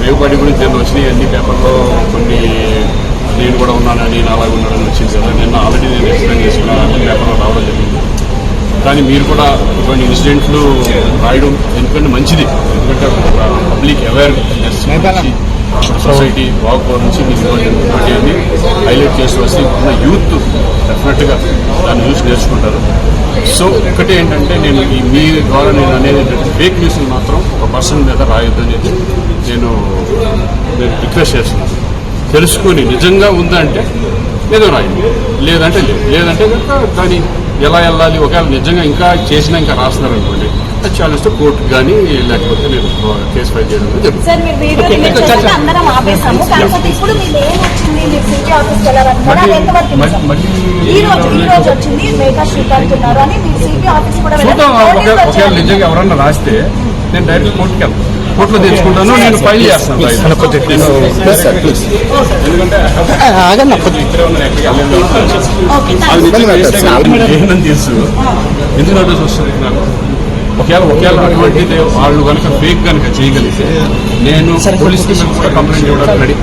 రేవుపాటి గురించి నేను వచ్చినాయి అన్ని పేపర్లో కొన్ని నేను కూడా ఉన్నానని నేను అలాగే ఉన్నానని వచ్చింది కదా. నిన్న ఆల్రెడీ నేను ఎక్స్ప్లెయిన్ చేసుకున్నాను, అన్ని పేపర్లో రావడం జరిగింది. కానీ మీరు కూడా ఇటువంటి ఇన్సిడెంట్లు రాయడం ఎందుకంటే మంచిది, ఎందుకంటే పబ్లిక్ అవేర్నెస్ సొసైటీ బాగుపోవడం నుంచి మీరు ఇటువంటివన్నీ హైలైట్ చేసి వస్తే ఉన్న యూత్ డెఫినెట్గా దాన్ని చూసి నేర్చుకుంటారు. సో ఒకటి ఏంటంటే నేను మీ ద్వారా నేను అనేది ఏంటంటే ఫేక్ న్యూస్ని మాత్రం ఒక పర్సన్ మీద రాయొద్దు అనేది నేను రిక్వెస్ట్ చేస్తున్నాను. తెలుసుకొని నిజంగా ఉందంటే ఏదో రాయండి, లేదంటే లేదంటే కనుక కానీ ఎలా వెళ్ళాలి, ఒకవేళ నిజంగా ఇంకా చేసినా ఇంకా రాస్తున్నారు అనుకోండి అది ఛాలెంజ్ తో కోర్టు కానీ లేకపోతే నేను కేసు ఫైల్ చేయడం చూద్దాం. ఒకవేళ నిజంగా ఎవరన్నా రాస్తే నేను డైరెక్ట్ కోర్టుకి వెళ్తాను, కోర్టులో తెచ్చుకుంటాను, నేను ఫైల్ చేస్తాను. ఏంటని తెలుసు ఎందుకు నోటీస్ వస్తుంది నాకు. ఒకవేళ అటువంటిది వాళ్ళు కనుక ఫేక్ కనుక చేయగలిగితే నేను పోలీస్ స్టేషన్ కూడా కంప్లైంట్ ఇవ్వడానికి రెడీ.